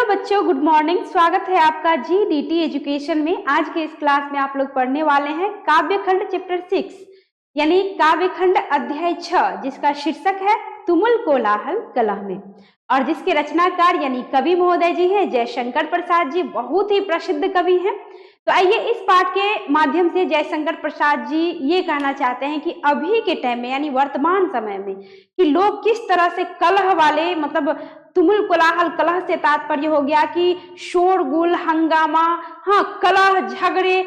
बच्चों, good morning. स्वागत है आपका GDT एजुकेशन में। आज के इस क्लास में आप लोग पढ़ने वाले हैं काव्यखंड चैप्टर 6 यानी काव्यखंड अध्याय 6, जिसका शीर्षक है तुमुल कोलाहल कलह में, और जिसके रचनाकार यानी कवि महोदय जी हैं जयशंकर प्रसाद जी। बहुत ही प्रसिद्ध कवि हैं। तो आइए इस पाठ के माध्यम से जयशंकर प्रसाद जी ये कहना चाहते हैं कि अभी के टाइम में यानी वर्तमान समय में कि लोग किस तरह से कलह वाले, मतलब तुमुल कोलाहल, कलह से तात्पर्य हो गया कि शोरगुल, हंगामा, हाँ, कलह झगड़े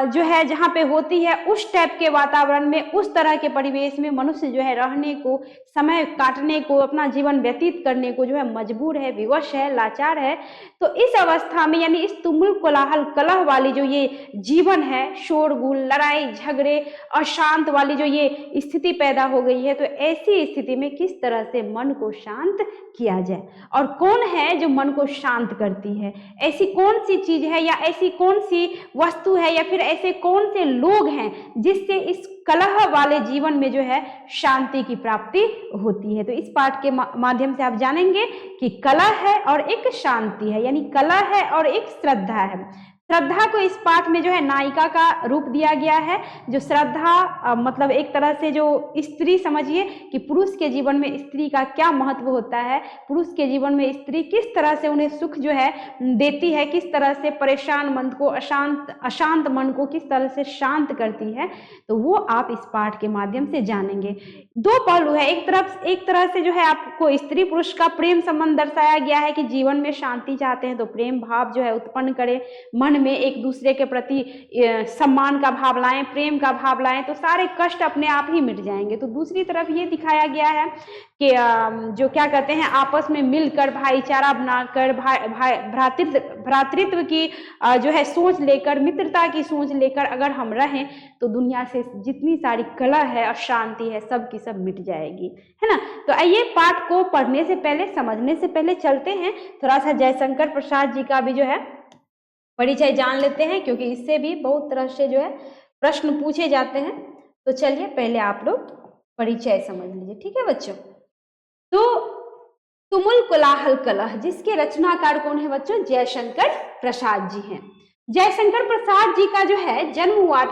जो है जहाँ पे होती है, उस टाइप के वातावरण में, उस तरह के परिवेश में मनुष्य जो है रहने को, समय काटने को, अपना जीवन व्यतीत करने को जो है मजबूर है, विवश है, लाचार है। तो इस अवस्था में यानी इस तुमुल कोलाहल कलह वाली जो ये जीवन है, शोरगुल, लड़ाई झगड़े, अशांत वाली जो ये स्थिति पैदा हो गई है, तो ऐसी स्थिति में किस तरह से मन को शांत किया जाए, और कौन है जो मन को शांत करती है, ऐसी कौन सी चीज है या ऐसी कौन सी वस्तु है या फिर ऐसे कौन से लोग हैं जिससे इस कलह वाले जीवन में जो है शांति की प्राप्ति होती है। तो इस पाठ के माध्यम से आप जानेंगे कि कलह है और एक शांति है, यानी कलह है और एक श्रद्धा है। श्रद्धा को इस पाठ में जो है नायिका का रूप दिया गया है। जो श्रद्धा मतलब एक तरह से जो स्त्री, समझिए कि पुरुष के जीवन में स्त्री का क्या महत्व होता है, पुरुष के जीवन में स्त्री किस तरह से उन्हें सुख जो है देती है, किस तरह से परेशान मन को, अशांत मन को किस तरह से शांत करती है, तो वो आप इस पाठ के माध्यम से जानेंगे। दो पहलू है, एक तरह से जो है आपको स्त्री पुरुष का प्रेम संबंध दर्शाया गया है कि जीवन में शांति चाहते हैं तो प्रेम भाव जो है उत्पन्न करें, मन में एक दूसरे के प्रति सम्मान का भाव लाएं, प्रेम का भाव लाएं, तो सारे कष्ट अपने आप ही मिट जाएंगे। तो दूसरी तरफ ये दिखाया गया है कि जो क्या कहते हैं, आपस में मिलकर भाईचारा बनाकर, भ्रातृत्व की जो है सोच लेकर, मित्रता की सोच लेकर अगर हम रहें तो दुनिया से जितनी सारी कलह है, अशांति है, सब की सब मिट जाएगी, है ना। तो आइए पाठ को पढ़ने से पहले, समझने से पहले चलते हैं थोड़ा सा जयशंकर प्रसाद जी का भी जो है परिचय जान लेते हैं, क्योंकि इससे भी बहुत तरह से जो है प्रश्न पूछे जाते हैं। तो चलिए पहले आप लोग परिचय समझ लीजिए, ठीक है बच्चों। तो तुमुल कोलाहल कलह, जिसके रचनाकार कौन है बच्चों? जयशंकर प्रसाद जी हैं। जयशंकर प्रसाद जी का जो है जन्म हुआ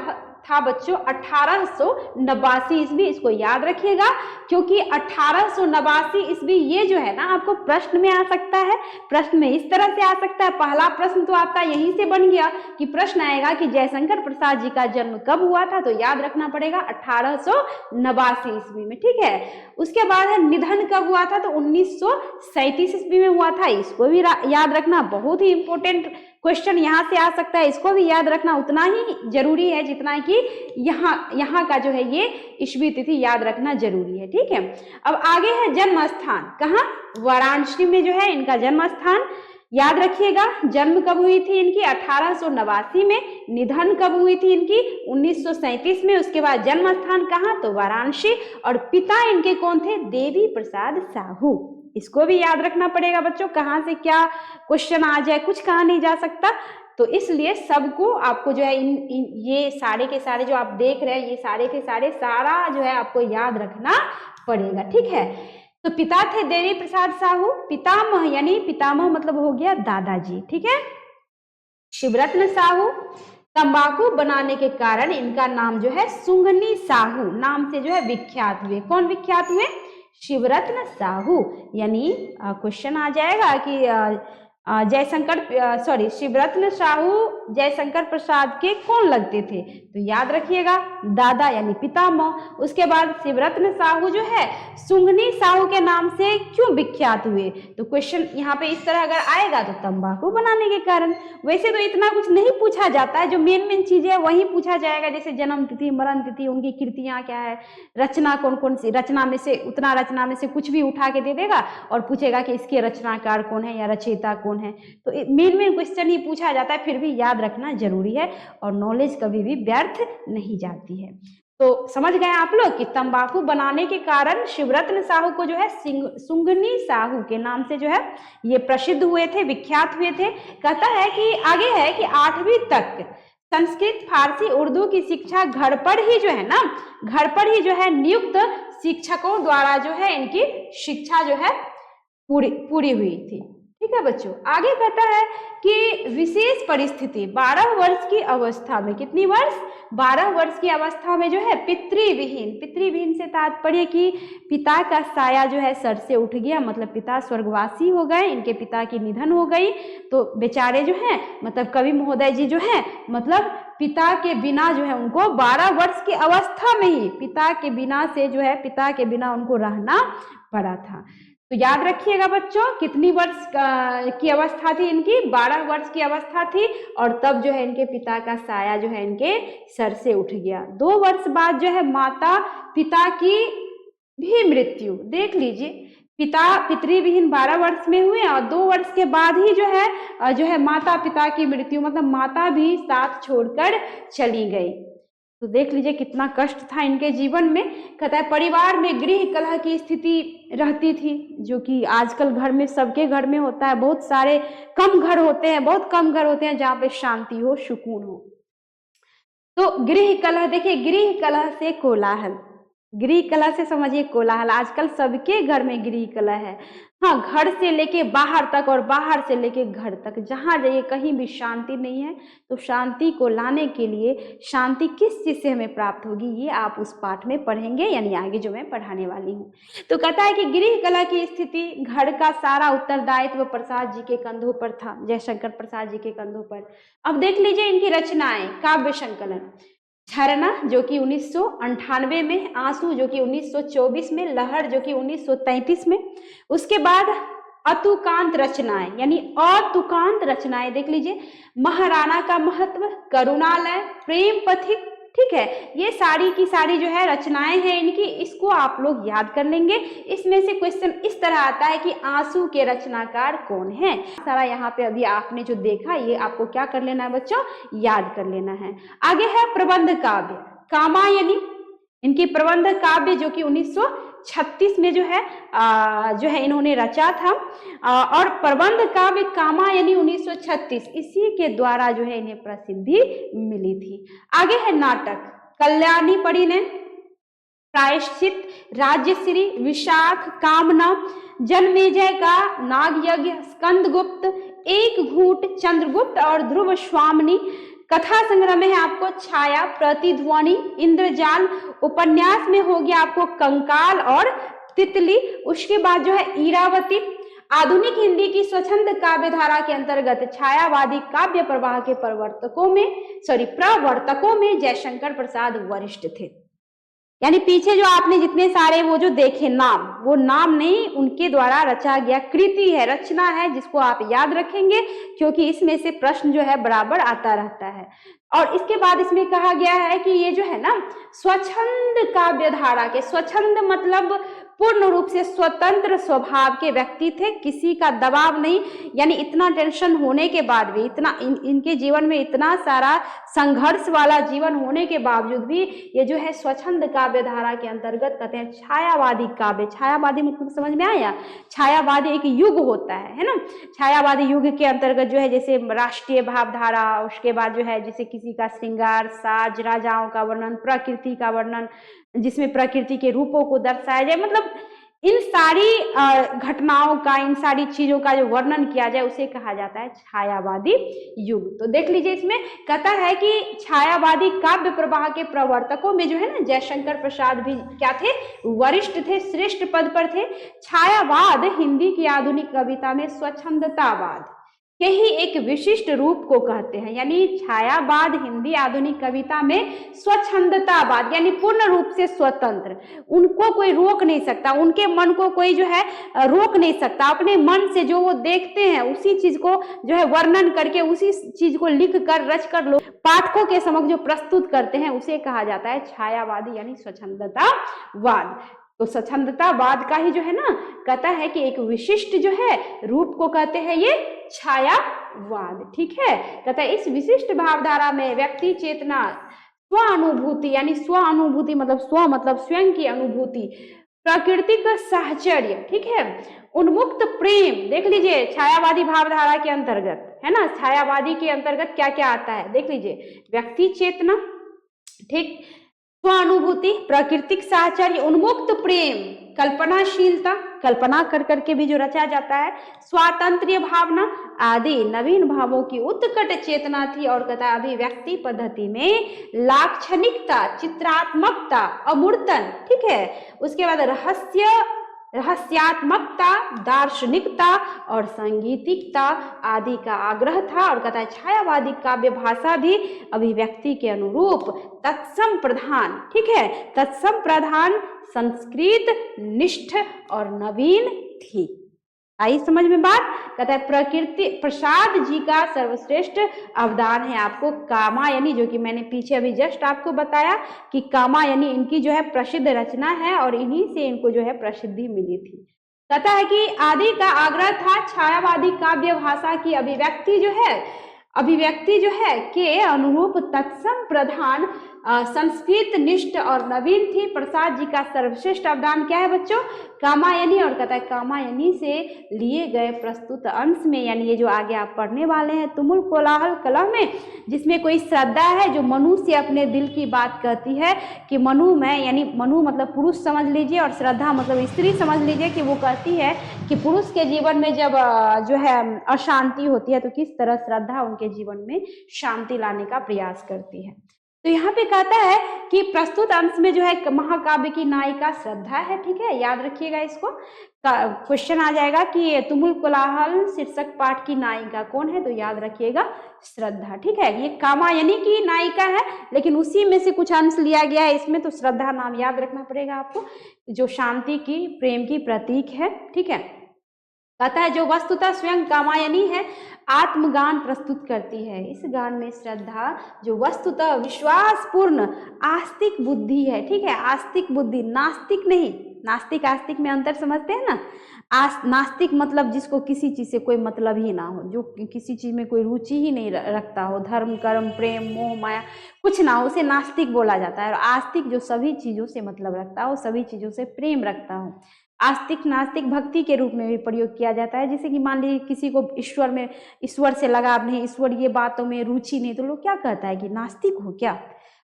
था बच्चों 1889 ईस्वी। इसको याद रखिएगा, क्योंकि 1889 ईस्वी ये जो है ना आपको प्रश्न में आ सकता है। प्रश्न में इस तरह से आ सकता है, पहला प्रश्न तो आपका यहीं से बन गया कि प्रश्न आएगा कि जयशंकर प्रसाद जी का जन्म कब हुआ था, तो याद रखना पड़ेगा 1889 ईस्वी में, ठीक है। उसके बाद है निधन कब हुआ था, तो 1937 ईस्वी में हुआ था। इसको भी याद रखना, बहुत ही इंपॉर्टेंट क्वेश्चन यहाँ से आ सकता है। इसको भी याद रखना उतना ही जरूरी है जितना कि यहाँ का जो है ये ईस्वी तिथि याद रखना जरूरी है, ठीक है। अब आगे है जन्म स्थान, कहाँ? वाराणसी में जो है इनका जन्म स्थान। याद रखिएगा जन्म कब हुई थी इनकी? 1889 में। निधन कब हुई थी इनकी? 1937 में। उसके बाद जन्म स्थान कहाँ? तो वाराणसी। और पिता इनके कौन थे? देवी प्रसाद साहू। इसको भी याद रखना पड़ेगा बच्चों, कहाँ से क्या क्वेश्चन आ जाए, कुछ कहा नहीं जा सकता। तो इसलिए सबको आपको जो है ये सारे के सारे जो आप देख रहे हैं, ये सारे के सारे सारा जो है आपको याद रखना पड़ेगा, ठीक है। तो पिता थे देवी प्रसाद साहू। पितामह यानी पितामह मतलब हो गया दादाजी, ठीक है। शिवरत्न साहू तंबाकू बनाने के कारण इनका नाम जो है सुंघनी साहू नाम से जो है विख्यात हुए। कौन विख्यात हुए? शिवरत्न साहू। यानी क्वेश्चन आ जाएगा कि शिवरत्न साहू जयशंकर प्रसाद के कौन लगते थे, तो याद रखिएगा दादा यानी पितामह। उसके बाद शिवरत्न साहू जो है सुंघनी साहू के नाम से क्यों विख्यात हुए, तो क्वेश्चन यहाँ पे इस तरह अगर आएगा तो तंबाकू बनाने के कारण। वैसे तो इतना कुछ नहीं पूछा जाता है, जो मेन चीजें वही पूछा जाएगा, जैसे जन्म तिथि, मरण तिथि, उनकी कृतियां क्या है, रचना कौन कौन सी, रचना में से कुछ भी उठा के दे देगा और पूछेगा कि इसके रचनाकार कौन है या रचयिता कौन है। तो मेन क्वेश्चन ही पूछा जाता है, फिर भी याद रखना जरूरी है, और नॉलेज कभी भी व्यर्थ नहीं जाती है। तो समझ गए आप लोग कि तंबाकू बनाने के कारण शिवरत्न साहू को जो है सुंघनी साहू के नाम से जो है ये प्रसिद्ध हुए थे, विख्यात हुए थे। कहता है कि आगे है कि 8वीं तक संस्कृत, फारसी, उर्दू की शिक्षा घर पर ही जो है ना, घर पर ही जो है नियुक्त शिक्षकों द्वारा जो है इनकी शिक्षा जो है पूरी हुई थी, ठीक ठीक है बच्चों। आगे कहता है कि विशेष परिस्थिति 12 वर्ष की अवस्था में, कितनी वर्ष, 12 वर्ष की अवस्था में जो है पितृविहीन, पितृविहीन से तात्पर्य कि पिता का साया जो है सर से उठ गया, मतलब पिता स्वर्गवासी हो गए, इनके पिता की निधन हो गई, तो बेचारे जो हैं मतलब कवि महोदय जी जो है मतलब पिता के बिना जो है उनको 12 वर्ष की अवस्था में ही पिता के बिना से जो है पिता के बिना उनको रहना पड़ा था। तो याद रखिएगा बच्चों, कितनी वर्ष की अवस्था थी इनकी, 12 वर्ष की अवस्था थी, और तब जो है इनके पिता का साया जो है इनके सर से उठ गया। 2 वर्ष बाद जो है माता पिता की भी मृत्यु, देख लीजिए, पिता पितृविहीन 12 वर्ष में हुए और 2 वर्ष के बाद ही जो है माता पिता की मृत्यु, मतलब माता भी साथ छोड़कर चली गई। तो देख लीजिए कितना कष्ट था इनके जीवन में। कहता है परिवार में गृह कलह की स्थिति रहती थी, जो कि आजकल घर में सबके घर में होता है, बहुत सारे कम घर होते हैं, बहुत कम घर होते हैं जहाँ पे शांति हो, सुकून हो। तो गृह कलह, देखिए गृह कलह से कोलाहल, गृह कलह से समझिए कोलाहल, आजकल सबके घर में गृह कलह है। हाँ, घर से लेके बाहर तक और बाहर से लेके घर तक, जहाँ जाइए कहीं भी शांति नहीं है। तो शांति को लाने के लिए शांति किस चीज से हमें प्राप्त होगी, ये आप उस पाठ में पढ़ेंगे, यानी आगे जो मैं पढ़ाने वाली हूँ। तो कहता है कि गृह कलह की स्थिति, घर का सारा उत्तरदायित्व प्रसाद जी के कंधों पर था, जयशंकर प्रसाद जी के कंधों पर। अब देख लीजिए इनकी रचनाएं, काव्य संकलन, झरना जो कि 1998 में, आंसू जो कि 1924 में, लहर जो कि 1933 में, उसके बाद अतुकांत रचनाएं, यानी अतुकांत रचनाएं देख लीजिए, महाराणा का महत्व, करुणालय, प्रेम पथिक, ठीक है, ये सारी की सारी जो है रचनाएं हैं इनकी, इसको आप लोग याद कर लेंगे। इसमें से क्वेश्चन इस तरह आता है कि आंसू के रचनाकार कौन है, सारा यहाँ पे अभी आपने जो देखा ये आपको क्या कर लेना है बच्चों, याद कर लेना है। आगे है प्रबंध काव्य, कामायनी, इनकी प्रबंध काव्य जो कि 1936 में जो है इन्होंने रचा था, और प्रबंध काव्य कामायनी 1936, इसी के द्वारा जो है इन्हें प्रसिद्धि मिली थी। आगे है नाटक, कल्याणी पढ़ी ने, प्रायश्चित, राज्यश्री, विशाख, कामना, जन्मेजय का नागयज्ञ, स्कंदगुप्त, एक घूट, चंद्रगुप्त और ध्रुव स्वामिनी। कथा संग्रह में है आपको छाया, प्रतिध्वनि, इंद्रजाल, उपन्यास में हो गया आपको कंकाल और तितली। उसके बाद जो है इरावती। आधुनिक हिंदी की स्वच्छंद काव्य धारा के अंतर्गत छायावादी काव्य प्रवाह के प्रवर्तकों में जयशंकर प्रसाद वरिष्ठ थे। यानी पीछे जो आपने जितने सारे वो जो देखे नाम, वो नाम नहीं, उनके द्वारा रचा गया कृति है, रचना है, जिसको आप याद रखेंगे क्योंकि इसमें से प्रश्न जो है बराबर आता रहता है। और इसके बाद इसमें कहा गया है कि ये जो है ना स्वच्छंद काव्य धारा के, स्वच्छंद मतलब पूर्ण रूप से स्वतंत्र स्वभाव के व्यक्ति थे, किसी का दबाव नहीं, यानी इतना टेंशन होने के बाद भी, इतना इनके जीवन में इतना सारा संघर्ष वाला जीवन होने के बावजूद भी ये जो है स्वच्छंद काव्य धारा के अंतर्गत कहते हैं छायावादी काव्य। छायावादी मतलब समझ में आया, छायावादी एक युग होता है ना, छायावादी युग के अंतर्गत जो है जैसे राष्ट्रीय भावधारा, उसके बाद जो है जैसे किसी का श्रृंगार साज, राजाओं का वर्णन, प्रकृति का वर्णन, जिसमें प्रकृति के रूपों को दर्शाया जाए, मतलब इन सारी घटनाओं का, इन सारी चीजों का जो वर्णन किया जाए उसे कहा जाता है छायावादी युग। तो देख लीजिए इसमें कहता है कि छायावादी काव्य प्रवाह के प्रवर्तकों में जो है ना जयशंकर प्रसाद भी क्या थे, वरिष्ठ थे, श्रेष्ठ पद पर थे। छायावाद हिंदी की आधुनिक कविता में स्वच्छंदतावाद के ही एक विशिष्ट रूप को कहते हैं। यानी छायावाद हिंदी आधुनिक कविता में स्वच्छंदतावाद यानी पूर्ण रूप से स्वतंत्र, उनको कोई रोक नहीं सकता, उनके मन को कोई जो है रोक नहीं सकता, अपने मन से जो वो देखते हैं उसी चीज को जो है वर्णन करके, उसी चीज को लिख कर रच कर लोग पाठकों के समक्ष जो प्रस्तुत करते हैं उसे कहा जाता है छायावादी यानी स्वच्छंदतावाद। तो स्वच्छंदतावाद का ही जो है ना कहता है कि एक विशिष्ट जो है रूप को कहते हैं ये छायावाद, ठीक है। कहता है इस विशिष्ट भावधारा में व्यक्ति चेतना, स्व अनुभूति यानी स्व अनुभूति मतलब स्व मतलब स्वयं की अनुभूति, प्रकृति का साहचर्य, ठीक है, उन्मुक्त प्रेम, देख लीजिए छायावादी भावधारा के अंतर्गत है ना, छायावादी के अंतर्गत क्या क्या आता है देख लीजिए, व्यक्ति चेतना, ठीक, स्वानुभूति, प्राकृतिक साहचर्य, उन्मुक्त प्रेम, कल्पनाशीलता, कल्पना कर करके भी जो रचा जाता है, स्वातंत्र्य भावना आदि नवीन भावों की उत्कट चेतना थी। और कथा अभिव्यक्ति पद्धति में लाक्षणिकता, चित्रात्मकता, अमूर्तन, ठीक है, उसके बाद रहस्यात्मकता, दार्शनिकता और संगीतिकता आदि का आग्रह था। और कहता है छायावादी काव्य भाषा भी अभिव्यक्ति के अनुरूप तत्सम प्रधान, ठीक है, तत्सम प्रधान, संस्कृत निष्ठ और नवीन थी। आई समझ में बात। कहता है प्रकृति प्रसाद जी का सर्वश्रेष्ठ अवदान है आपको कामायनी, जो कि मैंने पीछे अभी जस्ट आपको बताया कि कामायनी इनकी जो है प्रसिद्ध रचना है और इन्हीं से इनको जो है प्रसिद्धि मिली थी। कहता है कि आदि का आग्रह था छायावादी काव्य भाषा की अभिव्यक्ति जो है के अनुरूप तत्सम प्रधान, संस्कृत निष्ठ और नवीन थी। प्रसाद जी का सर्वश्रेष्ठ अवदान क्या है बच्चों? कामायनी। और कहता है कामायनी से लिए गए प्रस्तुत अंश में, यानी ये जो आगे आप पढ़ने वाले हैं तुमुल कोलाहल कलह में, जिसमें कोई श्रद्धा है जो मनु से अपने दिल की बात कहती है कि मनु में, यानी मनु मतलब पुरुष समझ लीजिए और श्रद्धा मतलब स्त्री समझ लीजिए, कि वो कहती है कि पुरुष के जीवन में जब जो है अशांति होती है तो किस तरह श्रद्धा उनके जीवन में शांति लाने का प्रयास करती है। तो यहाँ पे कहता है कि प्रस्तुत अंश में जो है महाकाव्य की नायिका श्रद्धा है, ठीक है, याद रखिएगा इसको। क्वेश्चन आ जाएगा कि तुमुल कोलाहल शीर्षक पाठ की नायिका कौन है, तो याद रखिएगा श्रद्धा, ठीक है। ये कामायनी की नायिका है लेकिन उसी में से कुछ अंश लिया गया है इसमें, तो श्रद्धा नाम याद रखना पड़ेगा आपको, जो शांति की, प्रेम की प्रतीक है, ठीक है। कहता है जो वस्तुतः स्वयं कामायनी है आत्मगान प्रस्तुत करती है। इस गान में श्रद्धा जो वस्तुतः विश्वासपूर्ण आस्तिक बुद्धि है, ठीक है, आस्तिक बुद्धि, नास्तिक नहीं, नास्तिक आस्तिक में अंतर समझते हैं ना। नास्तिक मतलब जिसको किसी चीज से कोई मतलब ही ना हो, जो किसी चीज में कोई रुचि ही नहीं रखता हो, धर्म कर्म प्रेम मोह माया कुछ ना हो, उसे नास्तिक बोला जाता है। और आस्तिक जो सभी चीजों से मतलब रखता हो, सभी चीजों से प्रेम रखता हो। आस्तिक नास्तिक भक्ति के रूप में भी प्रयोग किया जाता है। जैसे कि मान लीजिए किसी को ईश्वर से लगाव नहीं, ईश्वरीय बातों में रुचि नहीं, तो लोग क्या कहता है कि नास्तिक हो क्या।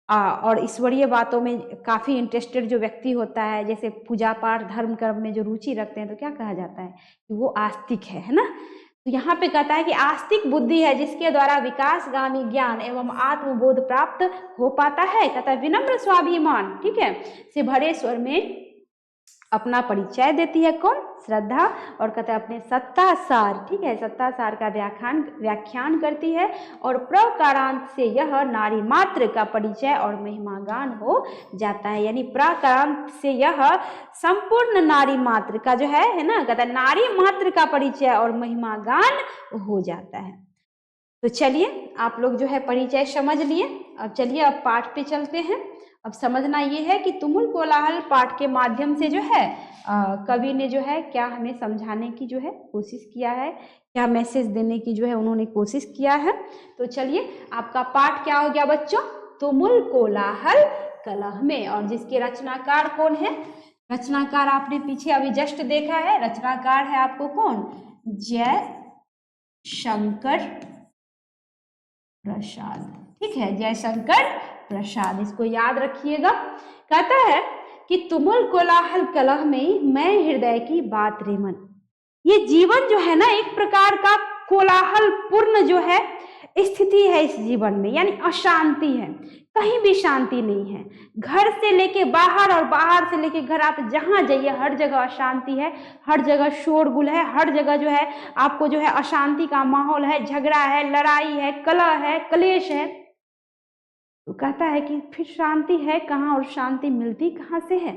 और ईश्वरीय बातों में काफी इंटरेस्टेड जो व्यक्ति होता है, जैसे पूजा पाठ धर्म कर्म में जो रुचि रखते हैं, तो क्या कहा जाता है कि वो आस्तिक है ना। तो यहाँ पे कहता है कि आस्तिक बुद्धि है जिसके द्वारा विकासगामी ज्ञान एवं आत्मबोध प्राप्त हो पाता है। कहता है विनम्र स्वाभिमान, ठीक है, से भरे स्वर में अपना परिचय देती है कौन? श्रद्धा। और कहते हैं अपने सत्ता सार, ठीक है, सत्ता सार का व्याख्यान करती है। और प्रकारांत से यह नारी मात्र का परिचय और महिमागान हो जाता है। यानी प्रकारांत से यह संपूर्ण नारी मात्र का जो है ना, कहता है नारी मात्र का परिचय और महिमागान हो जाता है। तो चलिए आप लोग जो है परिचय समझ लिए, अब चलिए अब पाठ पे चलते हैं। अब समझना ये है कि तुमुल कोलाहल पाठ के माध्यम से जो है कवि ने जो है क्या हमें समझाने की जो है कोशिश किया है, क्या मैसेज देने की जो है उन्होंने कोशिश किया है। तो चलिए आपका पाठ क्या हो गया बच्चों? तुमुल कोलाहल कलह में। और जिसके रचनाकार कौन है? रचनाकार आपने पीछे अभी जस्ट देखा है, रचनाकार है आपको कौन? जय शंकर प्रसाद, ठीक है, जय शंकर प्रसाद, इसको याद रखिएगा। कहता है कि तुमुल कोलाहल कलह में मैं हृदय की बात रे मन। ये जीवन जो है ना एक प्रकार का कोलाहल पूर्ण जो है स्थिति है इस जीवन में, यानी अशांति है, कहीं भी शांति नहीं है। घर से लेके बाहर और बाहर से लेके घर, आप जहां जाइए हर जगह अशांति है, हर जगह शोरगुल है, हर जगह जो है आपको जो है अशांति का माहौल है, झगड़ा है, लड़ाई है, कलह है, क्लेश है। तो कहता है कि फिर शांति है कहाँ और शांति मिलती कहाँ से है?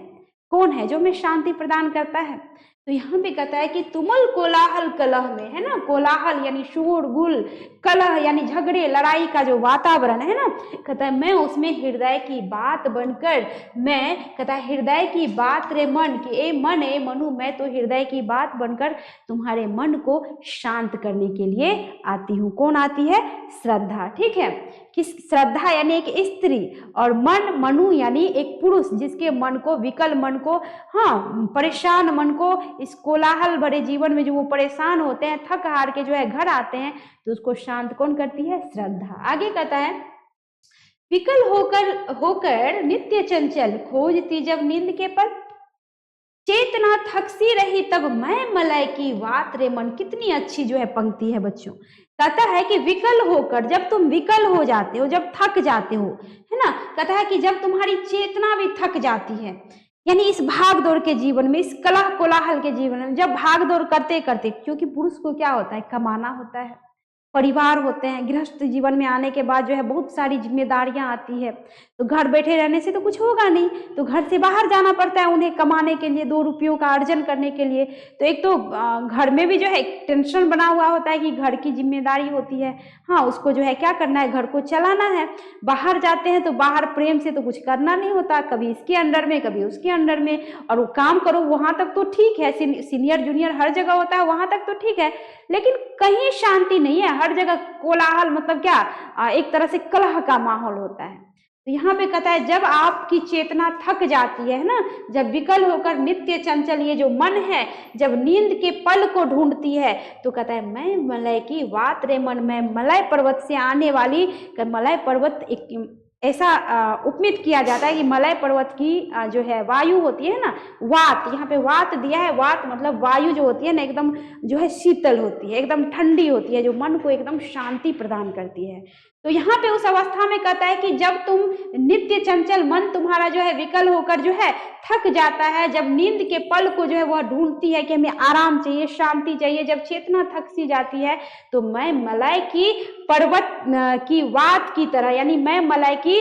कौन है जो हमें शांति प्रदान करता है? तो यहाँ पे कहता है कि तुमुल कोलाहल कलह में, है ना, कोलाहल यानी शोर गुल, कलह यानी झगड़े लड़ाई का जो वातावरण है ना, कहता है मैं उसमें हृदय की बात बनकर, मैं कहता है हृदय की बात रे मन, कि ए मन ए मनु, मैं तो हृदय की बात बनकर तुम्हारे मन को शांत करने के लिए आती हूँ। कौन आती है? श्रद्धा, ठीक है। किस? श्रद्धा यानी एक स्त्री, और मन मनु यानी एक पुरुष, जिसके मन को, विकल मन को, हाँ परेशान मन को, इस कोलाहल भरे जीवन में जो वो परेशान होते हैं, थक हार के जो है घर आते हैं, तो उसको शांत कौन करती है? श्रद्धा। आगे कहता है विकल होकर होकर नित्य चंचल, खोजती जब नींद के पल, चेतना थकसी रही तब मैं मलय की वात रे मन। कितनी अच्छी जो है पंक्ति है बच्चों। कहता है कि विकल होकर, जब तुम विकल हो जाते हो, जब थक जाते हो, है ना, कहता है कि जब तुम्हारी चेतना भी थक जाती है, यानी इस भाग दौड़ के जीवन में, इस कलह कोलाहल के जीवन में, जब भाग दौड़ करते करते, क्योंकि पुरुष को क्या होता है, कमाना होता है, परिवार होते हैं, गृहस्थ जीवन में आने के बाद जो है बहुत सारी जिम्मेदारियां आती है, तो घर बैठे रहने से तो कुछ होगा नहीं, तो घर से बाहर जाना पड़ता है उन्हें कमाने के लिए, 2 रुपयों का अर्जन करने के लिए। तो एक तो घर में भी जो है टेंशन बना हुआ होता है कि घर की जिम्मेदारी होती है, हाँ उसको जो है क्या करना है, घर को चलाना है। बाहर जाते हैं तो बाहर प्रेम से तो कुछ करना नहीं होता, कभी इसके अंडर में कभी उसके अंडर में, और वो काम करो वहां तक तो ठीक है, सीनियर जूनियर हर जगह होता है, वहां तक तो ठीक है, लेकिन कहीं शांति नहीं है, हर जगह कोलाहल, मतलब क्या, एक तरह से कलह का माहौल होता है। तो यहाँ पे कहता है जब आपकी चेतना थक जाती है ना, जब विकल होकर नित्य चंचल ये जो मन है, जब नींद के पल को ढूंढती है, तो कहता है मैं मलय की वात रे मन, मैं मलय पर्वत से आने वाली, मलय पर्वत एक ऐसा उपमित किया जाता है कि मलय पर्वत की जो है वायु होती है ना, वात, यहाँ पे वात दिया है, वात मतलब वायु जो होती है ना, एकदम जो है शीतल होती है, एकदम ठंडी होती है, जो मन को एकदम शांति प्रदान करती है। तो यहाँ पे उस अवस्था में कहता है कि जब तुम नित्य चंचल मन तुम्हारा जो है विकल होकर जो है थक जाता है, जब नींद के पल को जो है वह ढूंढती है कि हमें आराम चाहिए, शांति चाहिए, जब चेतना थक सी जाती है, तो मैं मलय की पर्वत की वात की तरह, यानी मैं मलय की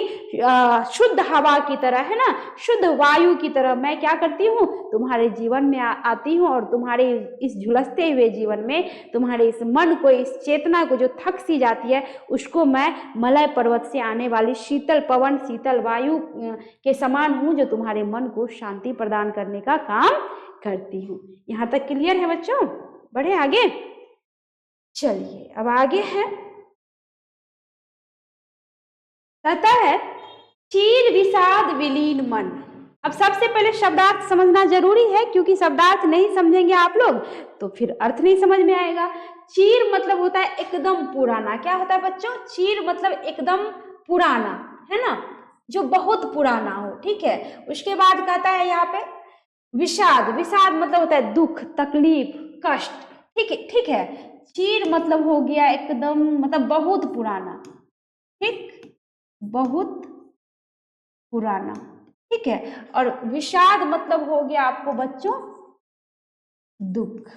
शुद्ध हवा की तरह, है ना, शुद्ध वायु की तरह मैं क्या करती हूँ, तुम्हारे जीवन में आती हूँ, और तुम्हारे इस झुलसते हुए जीवन में तुम्हारे इस मन को, इस चेतना को जो थक सी जाती है, उसको मैं मलय पर्वत से आने वाली शीतल पवन, शीतल वायु के समान हूं, जो तुम्हारे मन को शांति प्रदान करने का काम करती हूँ। यहां तक क्लियर है बच्चों? बढ़े आगे, चलिए अब आगे है, कहता है चीर विषाद विलीन मन। अब सबसे पहले शब्दार्थ समझना जरूरी है, क्योंकि शब्दार्थ नहीं समझेंगे आप लोग तो फिर अर्थ नहीं समझ में आएगा। चीर मतलब होता है एकदम पुराना। क्या होता है बच्चों? चीर मतलब एकदम पुराना, है ना, जो बहुत पुराना हो, ठीक है। उसके बाद कहता है यहाँ पे विषाद। विषाद मतलब होता है दुख, तकलीफ, कष्ट, ठीक है, ठीक है। चीर मतलब हो गया एकदम, मतलब बहुत पुराना, ठीक, बहुत पुराना, ठीक है। और विषाद मतलब हो गया आपको बच्चों दुख,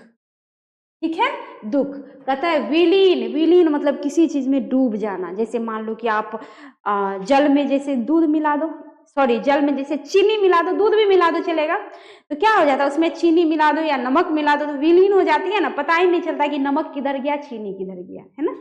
ठीक है, दुख। कहता है विलीन। विलीन मतलब किसी चीज में डूब जाना। जैसे मान लो कि आप जल में जैसे दूध मिला दो, सॉरी जल में जैसे चीनी मिला दो, दूध भी मिला दो चलेगा, तो क्या हो जाता है, उसमें चीनी मिला दो या नमक मिला दो तो विलीन हो जाती है ना, पता ही नहीं चलता कि नमक किधर गया, चीनी किधर गया, है ना।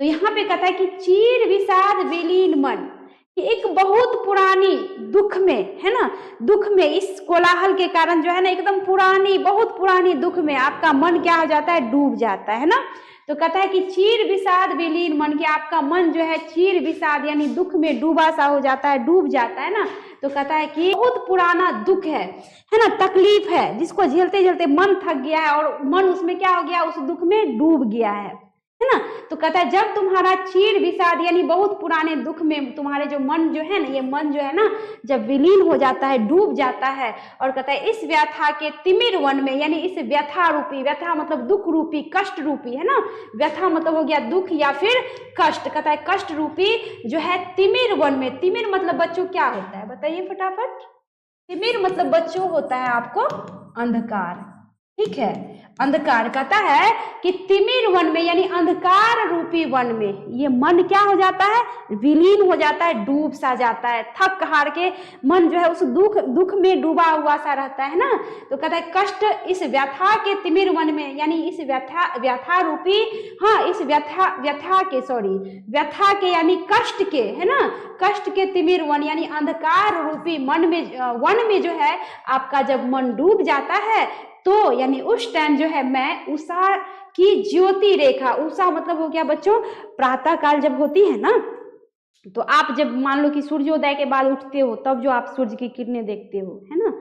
तो यहाँ पे कहता है कि चीर विषाद विलीन मन, कि एक बहुत पुरानी दुख में, है ना, दुख में, इस कोलाहल के कारण जो है ना, एकदम पुरानी, बहुत पुरानी दुख में आपका मन क्या हो जाता है, डूब जाता है ना। तो कहता है कि चीर विषाद विलीन मन, कि आपका मन जो है चीर विषाद यानी दुख में डूबा सा हो जाता है, डूब जाता है ना। तो कहता है कि बहुत पुराना दुख है ना, तकलीफ है, जिसको झेलते झेलते मन थक गया है और मन उसमें क्या हो गया, उस दुख में डूब गया है ना। तो कहता है जब तुम्हारा चीर विषाद यानी बहुत पुराने दुख में तुम्हारे जो मन जो है ना, ये मन जो है ना, जब विलीन हो जाता है, डूब जाता है, और कहता है इस व्यथा के तिमिर वन में, यानी इस व्यथा रूपी, व्यथा मतलब दुख रूपी, कष्ट रूपी, है ना, व्यथा मतलब हो गया दुख या फिर कष्ट। कहता है कष्ट रूपी जो है तिमिर वन में। तिमिर मतलब बच्चों क्या होता है बताइए फटाफट? तिमिर मतलब बच्चों होता है आपको अंधकार, ठीक है, अंधकार। कहता है कि तिमिर वन में यानी अंधकार रूपी वन में ये मन क्या हो जाता है, विलीन हो जाता है, डूब सा जाता है, थक हार के मन जो है उस दुख में डूबा हुआ सा रहता है ना। तो कहता है कष्ट इस व्यथा के तिमिर वन में, यानी इस व्यथा रूपी, हाँ इस व्यथा के यानी कष्ट के, है ना, कष्ट के तिमिर वन यानी अंधकार रूपी मन में, वन में जो है आपका जब मन डूब जाता है, तो यानी उस टाइम जो है मैं उषा की ज्योति रेखा, उषा मतलब हो गया बच्चों प्रातः काल जब होती है ना, तो आप जब मान लो कि सूर्योदय के बाद उठते हो तब जो आप सूर्य की किरणें देखते हो, है ना,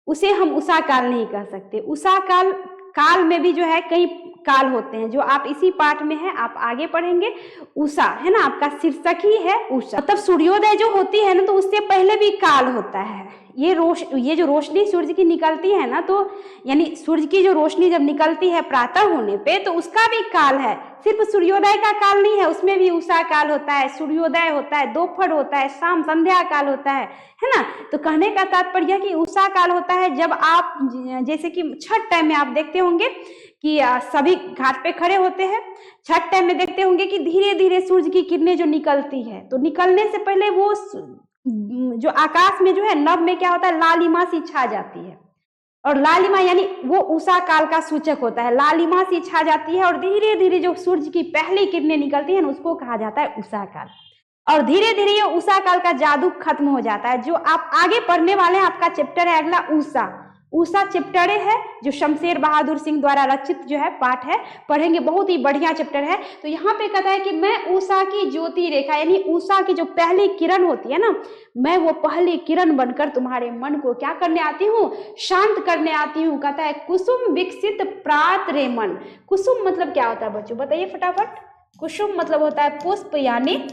उसे हम उषा काल नहीं कह सकते। उषा काल में भी जो है कई काल होते हैं जो आप इसी पाठ में है, आप आगे पढ़ेंगे। उषा है ना, आपका शीर्षक ही है उषा। मतलब सूर्योदय जो होती है ना, तो उससे पहले भी काल होता है। ये जो रोशनी सूर्य की निकलती है ना, तो यानी सूर्य की जो रोशनी जब निकलती है प्रातः होने पे, तो उसका भी काल है। सिर्फ सूर्योदय का काल नहीं है, उसमें भी उषा काल होता है, सूर्योदय होता है, दोपहर होता है, शाम संध्या काल होता है ना। तो कहने का तात्पर्य कि उषा काल होता है जब आप, जैसे कि छठ टाइम में आप देखते होंगे कि सभी घाट पे खड़े होते हैं। छठ टाइम में देखते होंगे कि धीरे धीरे सूर्य की किरणें जो निकलती है, तो निकलने से पहले वो जो आकाश में जो है नभ में क्या होता है, लालिमा सी छा जाती है। और लालिमा यानी वो उषा काल का सूचक होता है। लालिमा सी छा जाती है और धीरे धीरे जो सूर्य की पहली किरणें निकलती है ना, उसको कहा जाता है उषा काल। और धीरे धीरे ये उषा काल का जादू खत्म हो जाता है। जो आप आगे पढ़ने वाले हैं, आपका चैप्टर है अगला उषा। उषा चैप्टर है जो शमशेर बहादुर सिंह द्वारा रचित जो है पाठ है, पढ़ेंगे, बहुत ही बढ़िया चैप्टर है। तो यहाँ पे कहता है कि मैं उषा की ज्योति रेखा, यानी उषा की जो पहली किरण होती है ना, मैं वो पहली किरण बनकर तुम्हारे मन को क्या करने आती हूँ, शांत करने आती हूँ। कहता है कुसुम विकसित प्रात रे मन। कुसुम मतलब क्या होता है बच्चों, बताइए फटाफट। कुसुम मतलब होता है पुष्प यानी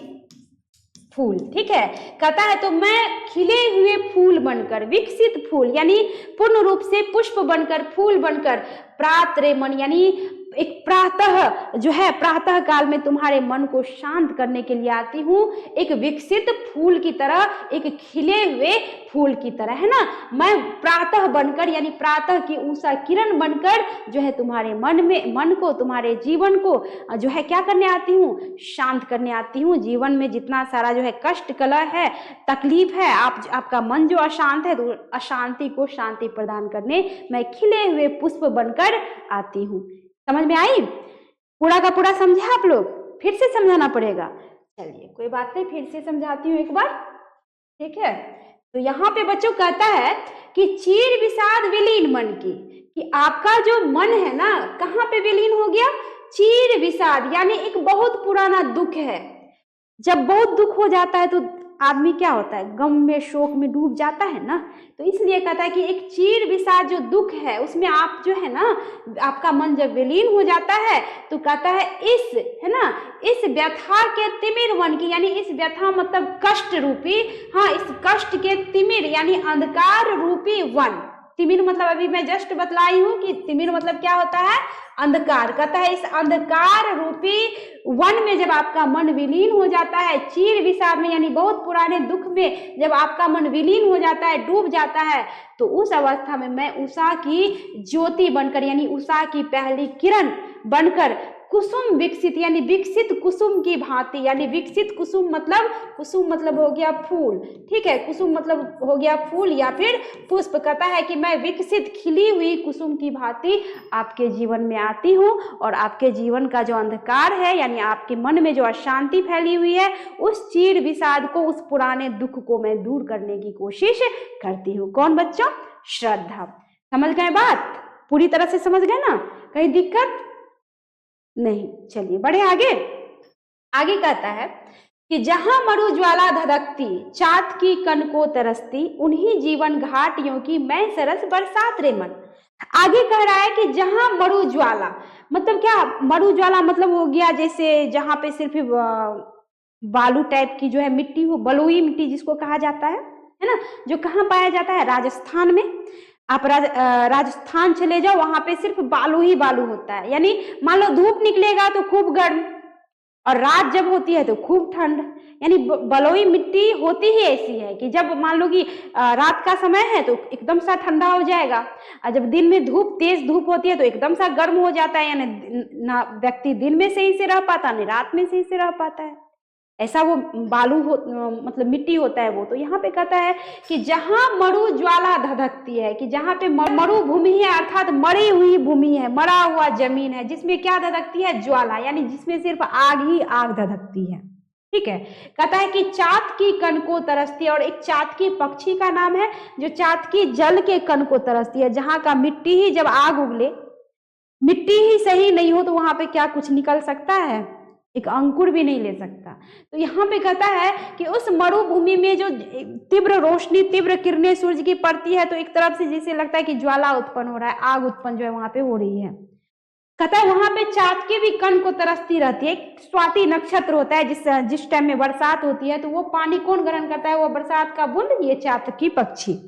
फूल, ठीक है। कहता है तो मैं खिले हुए फूल बनकर, विकसित फूल यानी पूर्ण रूप से पुष्प बनकर, फूल बनकर, प्रात रे मन यानी एक प्रातः जो है, प्रातः काल में तुम्हारे मन को शांत करने के लिए आती हूँ, एक विकसित फूल की तरह, एक खिले हुए फूल की तरह, है ना। मैं प्रातः बनकर यानी प्रातः की उषा किरण बनकर जो है तुम्हारे मन को, तुम्हारे जीवन को जो है क्या करने आती हूँ, शांत करने आती हूँ। जीवन में जितना सारा जो है कष्ट, कलह है, तकलीफ है, आपका मन जो अशांत है, तो अशांति को शांति प्रदान करने मैं खिले हुए पुष्प बनकर आती हूँ। समझ में आई? पूरा का पूरा समझे आप लोग? फिर से समझाना पड़ेगा। चलिए कोई बात नहीं, फिर से समझाती हूँ एक बार, ठीक है। तो यहाँ पे बच्चों कहता है कि चीर विषाद विलीन मन की, कि आपका जो मन है ना, कहाँ पे विलीन हो गया, चीर विषाद यानी एक बहुत पुराना दुख है। जब बहुत दुख हो जाता है तो आदमी क्या होता है, गम में, शोक में डूब जाता है ना। तो इसलिए कहता है कि एक चीर विषाद जो दुख है, उसमें आप जो है ना, आपका मन जब विलीन हो जाता है, तो कहता है इस, है ना, इस व्यथा के तिमिर वन की, यानी इस व्यथा मतलब कष्ट रूपी, हाँ, इस कष्ट के तिमिर यानी अंधकार रूपी वन। तिमिर मतलब अभी मैं जस्ट बतलाई हूं कि तिमिर मतलब क्या होता है, अंधकार। कहता है इस अंधकार रूपी वन में जब आपका मन विलीन हो जाता है, चीर विषाद में यानी बहुत पुराने दुख में जब आपका मन विलीन हो जाता है, डूब जाता है, तो उस अवस्था में मैं उषा की ज्योति बनकर यानी उषा की पहली किरण बनकर कुसुम विकसित यानी विकसित कुसुम की भांति, यानी विकसित कुसुम मतलब हो गया फूल, ठीक है। कुसुम मतलब हो गया फूल या फिर पुष्प। कहता है कि मैं विकसित खिली हुई कुसुम की भांति आपके जीवन में आती हूँ और आपके जीवन का जो अंधकार है यानी आपके मन में जो अशांति फैली हुई है, उस चीर विषाद को, उस पुराने दुख को मैं दूर करने की कोशिश करती हूँ। कौन बच्चों? श्रद्धा। समझ गए बात? पूरी तरह से समझ गए ना? कहीं दिक्कत नहीं? चलिए बढ़े आगे। आगे कहता है कि जहां मरु ज्वाला धधकती, चाँद की कण को तरसती, उन्हीं जीवन घाटियों की मैं सरस बरसात रे मन। आगे कह रहा है कि जहां मरु ज्वाला मतलब क्या, मरु ज्वाला मतलब हो गया जैसे जहां पे सिर्फ बालू टाइप की जो है मिट्टी हो, बलुई मिट्टी जिसको कहा जाता है ना, जो कहाँ पाया जाता है, राजस्थान में। आप राजस्थान चले जाओ, वहां पे सिर्फ बालू ही बालू होता है। यानी मान लो धूप निकलेगा तो खूब गर्म, और रात जब होती है तो खूब ठंड। यानी बलुई मिट्टी होती ही ऐसी है कि जब मान लो कि रात का समय है तो एकदम सा ठंडा हो जाएगा, और जब दिन में तेज धूप होती है तो एकदम सा गर्म हो जाता है। यानी ना व्यक्ति दिन में सही से रह पाता, नहीं रात में सही से रह पाता है। ऐसा वो बालू मतलब मिट्टी होता है वो। तो यहाँ पे कहता है कि जहां मरु ज्वाला धधकती है, कि जहां पे मरुभूमि है अर्थात मरी हुई भूमि है, मरा हुआ जमीन है, जिसमें क्या धधकती है, ज्वाला, यानी जिसमें सिर्फ आग ही आग धधकती है, ठीक है। कहता है कि चातकी कण को तरसती है, और एक चातकी पक्षी का नाम है जो चातकी जल के कण को तरसती है। जहां का मिट्टी ही जब आग उगले, मिट्टी ही सही नहीं हो तो वहां पे क्या कुछ निकल सकता है, एक अंकुर भी नहीं ले सकता। तो यहाँ पे कहता है कि उस मरुभूमि में जो तीव्र रोशनी, तीव्र किरणें सूर्य की पड़ती है, तो एक तरफ से जैसे लगता है कि ज्वाला उत्पन्न हो रहा है, आग उत्पन्न जो है वहां पे हो रही है। कहता है वहां पे चातकी भी कण को तरसती रहती है। एक स्वाति नक्षत्र होता है जिस टाइम में बरसात होती है, तो वो पानी कौन ग्रहण करता है? वो बरसात का बूंद, ये चातकी पक्षी।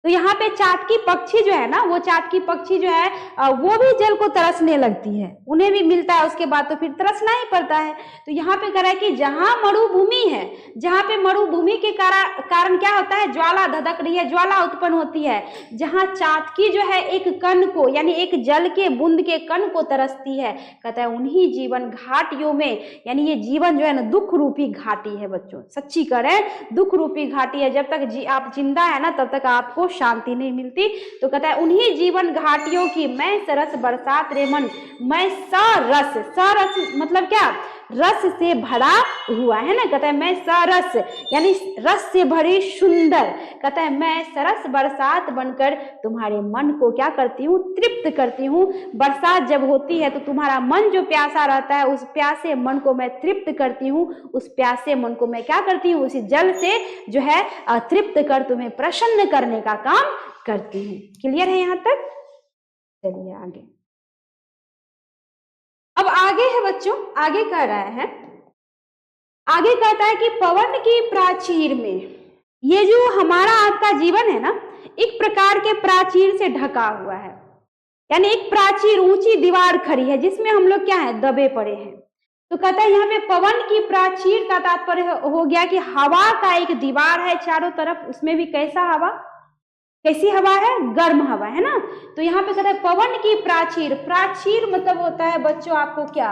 तो यहाँ पे चातकी पक्षी जो है ना, वो चातकी पक्षी जो है वो भी जल को तरसने लगती है, उन्हें भी मिलता है उसके बाद तो फिर तरसना ही पड़ता है। तो यहाँ पे कह रहा है कि जहां मरुभूमि है, जहां पे मरुभूमि के कारण क्या होता है? ज्वाला धधक रही है, ज्वाला उत्पन्न होती है। जहां चातकी जो है एक कण को, यानी एक जल के बूंद के कण को तरसती है, कहता है उन्हीं जीवन घाटियों में, यानी ये जीवन जो है ना दुख रूपी घाटी है बच्चों, सच्ची करें दुख रूपी घाटी है। जब तक आप जिंदा है ना तब तक आपको शांति नहीं मिलती। तो कहता है उन्हीं जीवन घाटियों की मैं सरस बरसात रे मन, मैं सरस, सरस मतलब क्या? रस से भरा हुआ है ना। कहता है मैं सरस यानी रस से भरी सुंदर, कहता है मैं सरस बरसात बनकर तुम्हारे मन को क्या करती हूँ? तृप्त करती हूँ। बरसात जब होती है तो तुम्हारा मन जो प्यासा रहता है, उस प्यासे मन को मैं तृप्त करती हूँ। उस प्यासे मन को मैं क्या करती हूँ? उसी जल से जो है तृप्त कर तुम्हें प्रसन्न करने का काम करती हूँ। क्लियर है यहाँ तक? चलिए आगे। अब आगे है बच्चों, आगे कह रहा है, आगे कहता है कि पवन की प्राचीर में, ये जो हमारा आपका जीवन है ना, एक प्रकार के प्राचीर से ढका हुआ है, यानी एक प्राचीर ऊंची दीवार खड़ी है जिसमें हम लोग क्या है? दबे पड़े हैं। तो कहता है यहाँ पे पवन की प्राचीर का तात्पर्य हो गया कि हवा का एक दीवार है चारों तरफ, उसमें भी कैसा हवा? कैसी हवा है? गर्म हवा है ना। तो यहाँ पे कहता है पवन की प्राचीर, प्राचीर मतलब होता है बच्चों आपको क्या?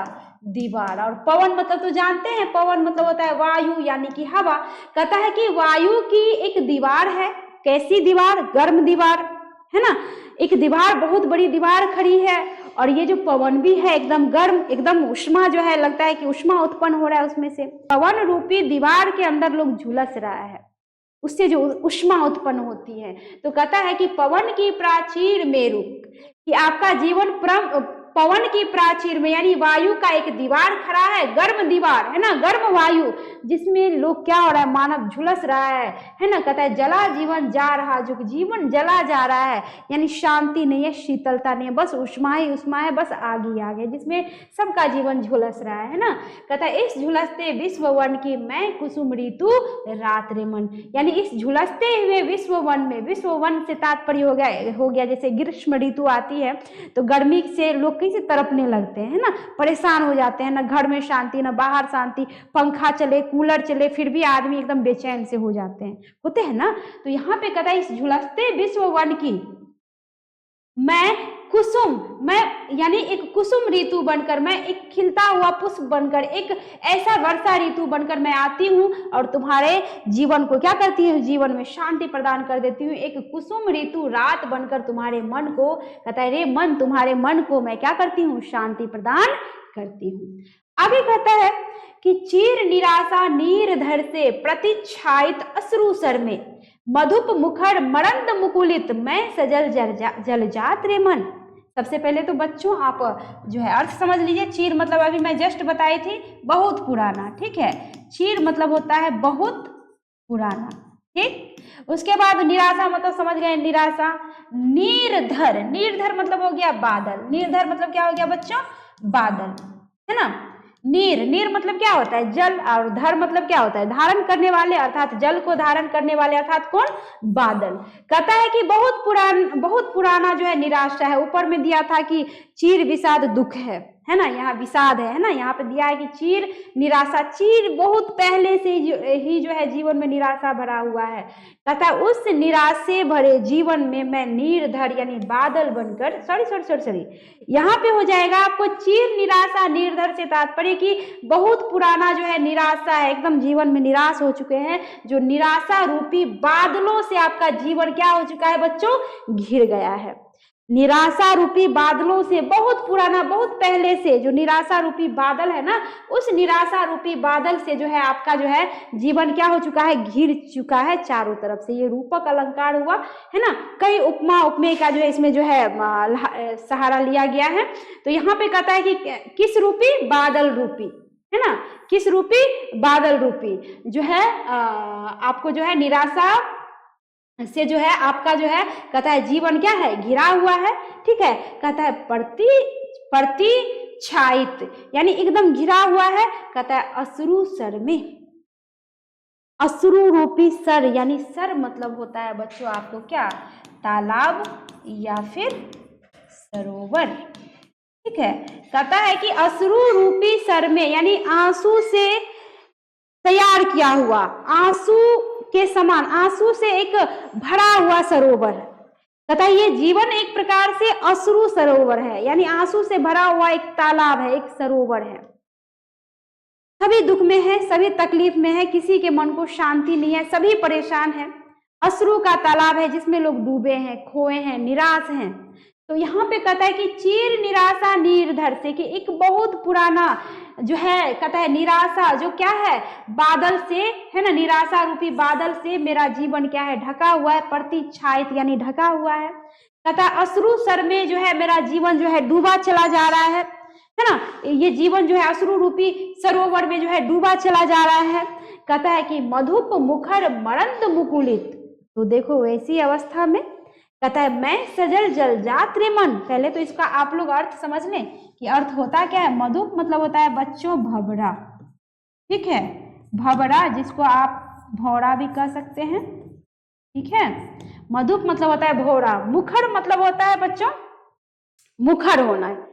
दीवार। और पवन मतलब तो जानते हैं, पवन मतलब होता है वायु यानी कि हवा। कहता है कि वायु की एक दीवार है। कैसी दीवार? गर्म दीवार है ना। एक दीवार, बहुत बड़ी दीवार खड़ी है, और ये जो पवन भी है एकदम गर्म, एकदम उष्मा जो है, लगता है कि उष्मा उत्पन्न हो रहा है उसमें से। पवन रूपी दीवार के अंदर लोग झुलस रहा है, उससे जो उष्मा उत्पन्न होती है। तो कहता है कि पवन की प्राचीर में रुक, कि आपका जीवन पवन की प्राचीर में, यानी वायु का एक दीवार खड़ा है, गर्म दीवार है ना, गर्म वायु, जिसमें लोग क्या हो रहा है? मानव झुलस रहा है ना। कहता है जला जीवन जा रहा, जो जीवन जला जा रहा है, यानी शांति नहीं है, शीतलता नहीं है, बस उष्मा ही उष्मा है, बस आग ही आग है, जिसमें सबका जीवन झुलस रहा है ना। कहता है इस झुलसते विश्व वन की मैं कुसुम ऋतु रात रे मन, यानी इस झुलसते हुए विश्व वन में, विश्व वन से तात्पर्य हो गया जैसे ग्रीष्म ऋतु आती है तो गर्मी से लोग कैसे तड़पने लगते हैं ना, परेशान हो जाते हैं, ना घर में शांति ना बाहर शांति, पंखा चले कूलर चले फिर भी आदमी एकदम बेचैन से हो जाते हैं, होते हैं ना। तो यहाँ पे कहता है इस झुलसते विश्व वन की मैं कुसुम, मैं यानी एक कुसुम ऋतु बनकर, मैं एक खिलता हुआ पुष्प बनकर, एक ऐसा वर्षा ऋतु बनकर मैं आती हूँ और तुम्हारे जीवन को क्या करती हूँ? जीवन में शांति प्रदान कर देती हूँ। एक कुसुम ऋतु रात बनकर तुम्हारे मन को, कहता है रे मन, तुम्हारे मन को मैं क्या करती हूँ? शांति प्रदान करती हूँ। आगे कहता है कि चीर निराशा नीरधर से प्रतिच्छायित अश्रुसर में मधुप मुखर मरंद मुकुलित मैं सजल जल जात रे मन। सबसे पहले तो बच्चों आप जो है अर्थ समझ लीजिए। चीर मतलब अभी मैं जस्ट बताई थी, बहुत पुराना, ठीक है। चीर मतलब होता है बहुत पुराना, ठीक। उसके बाद निराशा मतलब समझ गए, निराशा। नीरधर, नीरधर मतलब हो गया बादल, नीरधर मतलब क्या हो गया बच्चों? बादल, है ना। नीर, नीर मतलब क्या होता है? जल, और धर मतलब क्या होता है? धारण करने वाले, अर्थात जल को धारण करने वाले, अर्थात कौन? बादल। कहता है कि बहुत पुराना जो है निराशा है। ऊपर में दिया था कि चीर विषाद दुख है ना, यहाँ विषाद है ना, यहाँ पे दिया है कि चीर निराशा, चीर बहुत पहले से ही जो है जीवन में निराशा भरा हुआ है। कहता है उस निराशे भरे जीवन में मैं नीरधर यानी बादल बनकर, सॉरी यहाँ पे हो जाएगा आपको चीर निराशा नीरधर से तात्पर्य कि बहुत पुराना जो है निराशा है, एकदम जीवन में निराश हो चुके हैं, जो निराशा रूपी बादलों से आपका जीवन क्या हो चुका है बच्चों? घिर गया है। निराशा रूपी बादलों से, बहुत पुराना, बहुत पहले से जो निराशा रूपी बादल है ना, उस निराशा रूपी बादल से जो है आपका जो है जीवन क्या हो चुका है? घिर चुका है चारों तरफ से। ये रूपक अलंकार हुआ है ना, कई उपमा उपमेय का जो है इसमें जो है सहारा लिया गया है। तो यहाँ पे कहता है कि किस रूपी? बादल रूपी, है ना, किस रूपी? बादल रूपी जो है आपको जो है निराशा से जो है आपका जो है कहता है जीवन क्या है? घिरा हुआ है, ठीक है। कहता है प्रतिछायित यानी एकदम घिरा हुआ है। कहता है अश्रु सर में, अश्रु रूपी सर यानी सर मतलब होता है बच्चों आप लोग क्या, तालाब या फिर सरोवर। ठीक है, कहता है कि अश्रु रूपी सर में यानी आंसू से तैयार किया हुआ, आंसू के समान, आंसू से एक भरा हुआ सरोवर। कहता है ये जीवन एक प्रकार से अश्रु सरोवर है, यानी आंसू से भरा हुआ एक तालाब है, एक सरोवर है। सभी दुख में है, सभी तकलीफ में है, किसी के मन को शांति नहीं है, सभी परेशान है। अश्रु का तालाब है जिसमें लोग डूबे हैं, खोए हैं, निराश हैं। तो यहाँ पे कहता है कि चीर निराशा निर्धर से, कि एक बहुत पुराना जो है, कहता है निराशा जो क्या है, बादल से है ना, निराशा रूपी बादल से मेरा जीवन क्या है, ढका हुआ है, प्रतिछायित यानी ढका हुआ है। कहता है अश्रु सर में जो है मेरा जीवन जो है डूबा चला जा रहा है ना, ये जीवन जो है अश्रु रूपी सरोवर में जो है डूबा चला जा रहा है। कहता है कि मधुप मुखर मरंद मुकुलित, तो देखो वैसी अवस्था में कहता है मैं सजल जलजात रे मन। पहले तो इसका आप लोग अर्थ समझ लें कि अर्थ होता क्या है। मधुप मतलब होता है बच्चों भंवरा, ठीक है, भंवरा जिसको आप भौरा भी कह सकते हैं, ठीक है। मधुप मतलब होता है भौरा, मुखर मतलब होता है बच्चों मुखर होना है।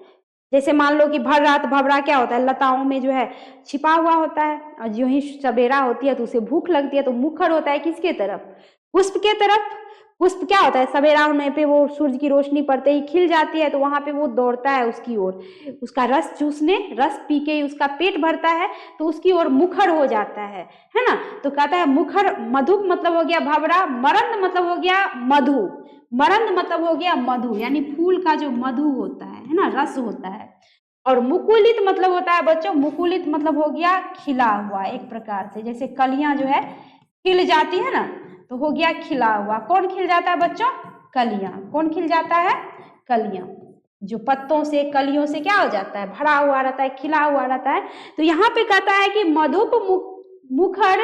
जैसे मान लो कि भर रात भंवरा क्या होता है, लताओं में जो है छिपा हुआ होता है, और जो ही सवेरा होती है तो उसे भूख लगती है, तो मुखर होता है किसके तरफ, पुष्प के तरफ। पुष्प क्या होता है, सवेरा होने पे वो सूरज की रोशनी पड़ते ही खिल जाती है, तो वहां पे वो दौड़ता है उसकी ओर, उसका रस चूसने, रस पी के उसका पेट भरता है, तो उसकी ओर मुखर हो जाता है ना। तो कहता है मुखर, मधुप मतलब हो गया भंवरा, मरंद मतलब हो गया मधु, मरंद मतलब हो गया मधु यानी फूल का जो मधु होता है ना, रस होता है। और मुकुलित मतलब होता है बच्चों, मुकुलित मतलब हो गया खिला हुआ, एक प्रकार से जैसे कलियां जो है खिल जाती है ना, तो हो गया खिला हुआ। कौन खिल जाता है बच्चों, कलियां। कौन खिल जाता है, कलियां, जो पत्तों से कलियों से क्या हो जाता है, भरा हुआ रहता है, खिला हुआ रहता है। तो यहाँ पे कहता है कि मधुप मुखर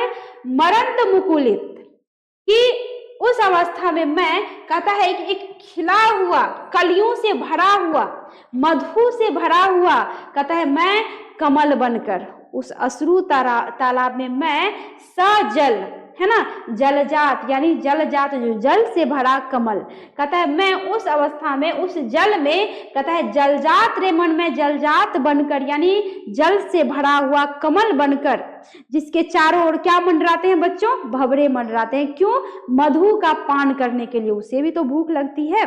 मरंद मुकुलित, कि उस अवस्था में मैं, कहता है कि एक खिला हुआ, कलियों से भरा हुआ, मधु से भरा हुआ, कहता है मैं कमल बनकर उस अश्रु तालाब में मैं सजल है ना, जलजात यानी जलजात जो जल से भरा कमल। कहता है मैं उस अवस्था में, उस जल में, कहता है जलजात रे मन में जलजात बनकर यानी जल से भरा हुआ कमल बनकर, जिसके चारों ओर क्या मंडराते हैं बच्चों, भंवरे मंडराते हैं। क्यों, मधु का पान करने के लिए, उसे भी तो भूख लगती है,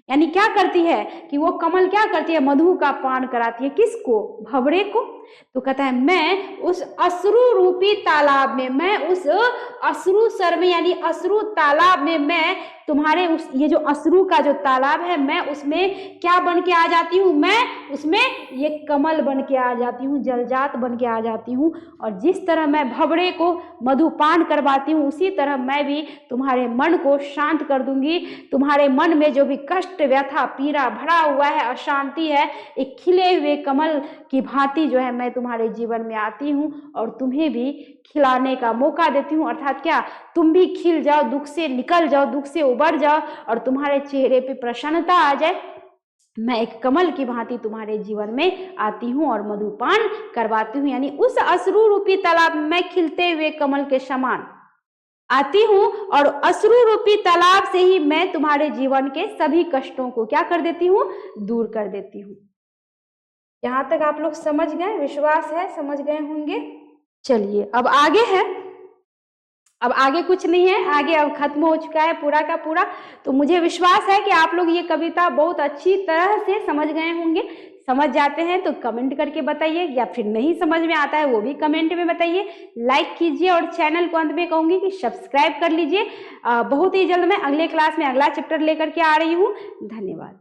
यानी क्या करती है कि वो कमल क्या करती है, मधु का पान कराती है, किसको, भंवरे को। तो कहता है मैं उस अश्रु रूपी तालाब में, मैं उस अश्रु सर में यानी अश्रु तालाब में, मैं तुम्हारे उस, ये जो अश्रु का जो तालाब है, मैं उसमें क्या बन के आ जाती हूँ, मैं उसमें ये कमल बन के आ जाती हूँ, जलजात बन के आ जाती हूँ। और जिस तरह मैं भंवरे को मधुपान करवाती हूँ, उसी तरह मैं भी तुम्हारे मन को शांत कर दूंगी। तुम्हारे मन में जो भी कष्ट, व्यथा, पीड़ा भरा हुआ है, अशांति है, एक खिले हुए कमल की भांति जो है मैं तुम्हारे जीवन में आती हूँ और तुम्हें भी खिलाने का मौका देती हूँ। अर्थात क्या, तुम भी खिल जाओ, दुख से निकल जाओ, दुख से उबर जाओ और तुम्हारे चेहरे पे प्रसन्नता आ जाए। मैं एक कमल की भांति तुम्हारे जीवन में आती हूँ और मधुपान करवाती हूँ, यानी उस अश्रु रूपी तालाब में खिलते हुए कमल के समान आती हूँ और अश्रु रूपी तालाब से ही मैं तुम्हारे जीवन के सभी कष्टों को क्या कर देती हूँ, दूर कर देती हूँ। यहाँ तक आप लोग समझ गए, विश्वास है समझ गए होंगे। चलिए अब आगे है, अब आगे कुछ नहीं है, आगे अब खत्म हो चुका है पूरा का पूरा। तो मुझे विश्वास है कि आप लोग ये कविता बहुत अच्छी तरह से समझ गए होंगे। समझ जाते हैं तो कमेंट करके बताइए, या फिर नहीं समझ में आता है वो भी कमेंट में बताइए। लाइक कीजिए और चैनल को अंत में कहूंगी कि सब्सक्राइब कर लीजिए। बहुत ही जल्द मैं अगले क्लास में अगला चैप्टर लेकर के आ रही हूँ। धन्यवाद।